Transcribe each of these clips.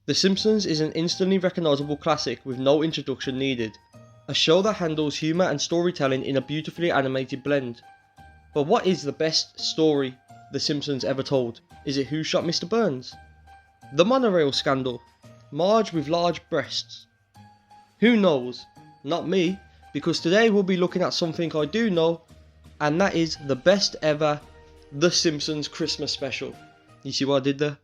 The Simpsons is an instantly recognisable classic with no introduction needed. A show that handles humour and storytelling in a beautifully animated blend. But what is the best story The Simpsons ever told? Is it Who Shot Mr. Burns? The monorail scandal? Marge with large breasts? Who knows? Not me, because today we'll be looking at something I do know, and that is the best ever The Simpsons Christmas special. You see what I did there?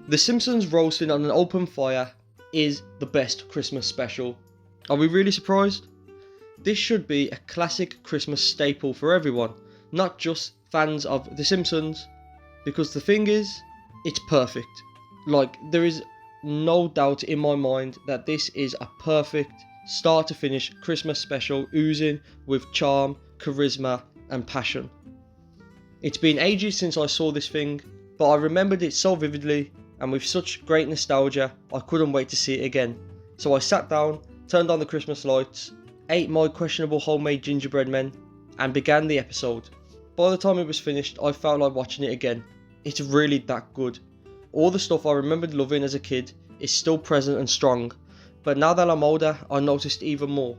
The Simpsons roasting on an open fire is the best Christmas special. Are we really surprised? This should be a classic Christmas staple for everyone, not just fans of The Simpsons, because the thing is, it's perfect. Like, there is no doubt in my mind that this is a perfect start to finish Christmas special oozing with charm, charisma and passion. It's been ages since I saw this thing, but I remembered it so vividly and with such great nostalgia I couldn't wait to see it again. So I sat down, turned on the Christmas lights, ate my questionable homemade gingerbread men and began the episode. By the time it was finished I felt like watching it again. It's really that good. All the stuff I remembered loving as a kid is still present and strong, but now that I'm older I noticed even more.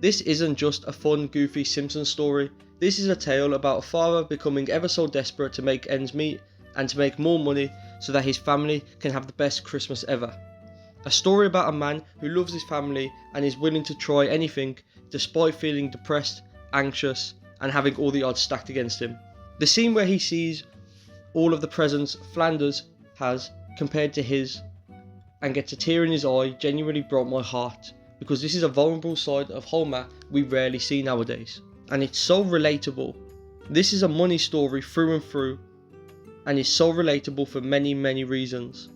This isn't just a fun goofy Simpsons story, this is a tale about a father becoming ever so desperate to make ends meet and to make more money so that his family can have the best Christmas ever. A story about a man who loves his family and is willing to try anything despite feeling depressed, anxious and having all the odds stacked against him. The scene where he sees all of the presents Flanders has compared to his and gets a tear in his eye genuinely broke my heart, because this is a vulnerable side of Homer we rarely see nowadays, and it's so relatable. This is a money story through and through and is so relatable for many reasons.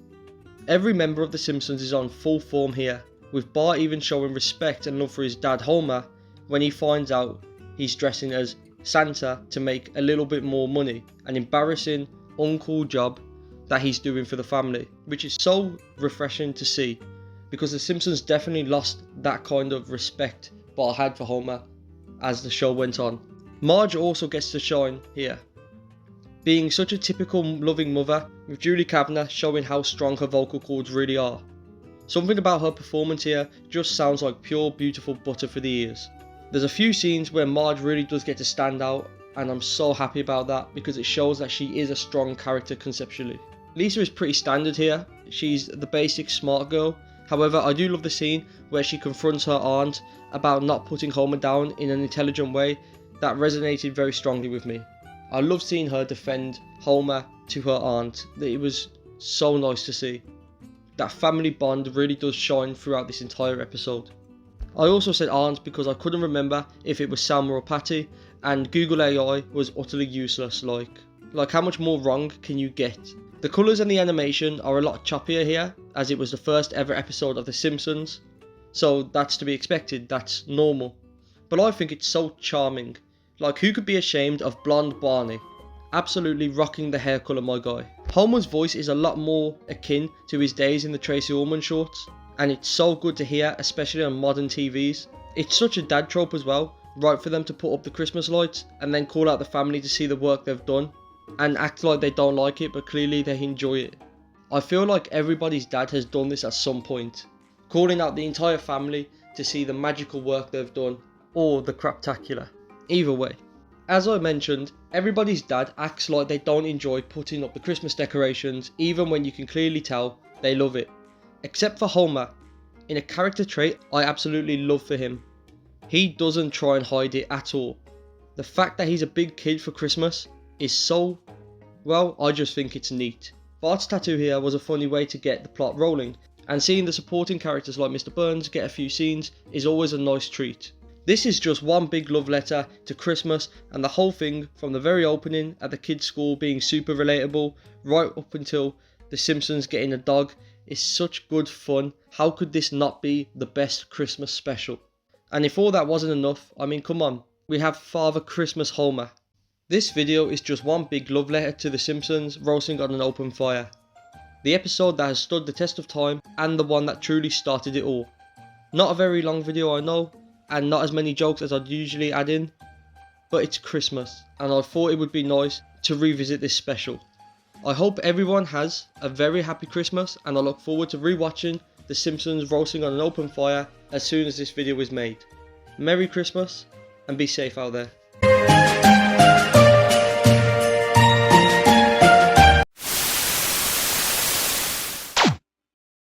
Every member of The Simpsons is on full form here, with Bart even showing respect and love for his dad Homer when he finds out he's dressing as Santa to make a little bit more money, an embarrassing, uncool job that he's doing for the family, which is so refreshing to see, because The Simpsons definitely lost that kind of respect Bart had for Homer as the show went on. Marge also gets to shine here, being such a typical loving mother, with Julie Kavanaugh showing how strong her vocal cords really are. Something about her performance here just sounds like pure beautiful butter for the ears. There's a few scenes where Marge really does get to stand out, and I'm so happy about that because it shows that she is a strong character conceptually. Lisa is pretty standard here, she's the basic smart girl. However, I do love the scene where she confronts her aunt about not putting Homer down in an intelligent way. That resonated very strongly with me. I love seeing her defend Homer to her aunt. It was so nice to see. That family bond really does shine throughout this entire episode. I also said aunt because I couldn't remember if it was Selma or Patty, and Google AI was utterly useless. Like how much more wrong can you get? The colours and the animation are a lot choppier here, as it was the first ever episode of The Simpsons, so that's to be expected, that's normal. But I think it's so charming. Like, who could be ashamed of blonde Barney? Absolutely rocking the hair colour, my guy. Homer's voice is a lot more akin to his days in the Tracy Ullman shorts, and it's so good to hear, especially on modern TVs. It's such a dad trope as well, right for them to put up the Christmas lights and then call out the family to see the work they've done and act like they don't like it, but clearly they enjoy it. I feel like everybody's dad has done this at some point, calling out the entire family to see the magical work they've done, or the craptacular. Either way. As I mentioned, everybody's dad acts like they don't enjoy putting up the Christmas decorations, even when you can clearly tell they love it. Except for Homer, in a character trait I absolutely love for him. He doesn't try and hide it at all. The fact that he's a big kid for Christmas is so, well, I just think it's neat. Bart's tattoo here was a funny way to get the plot rolling, and seeing the supporting characters like Mr. Burns get a few scenes is always a nice treat. This is just one big love letter to Christmas, and the whole thing from the very opening at the kids' school being super relatable right up until The Simpsons getting a dog is such good fun. How could this not be the best Christmas special? And if all that wasn't enough, I mean, come on, we have Father Christmas Homer. This video is just one big love letter to The Simpsons roasting on an open fire. The episode that has stood the test of time and the one that truly started it all. Not a very long video, I know, and not as many jokes as I'd usually add in, but it's Christmas and I thought it would be nice to revisit this special. I hope everyone has a very happy Christmas, and I look forward to rewatching The Simpsons roasting on an open fire as soon as this video is made. Merry Christmas and be safe out there.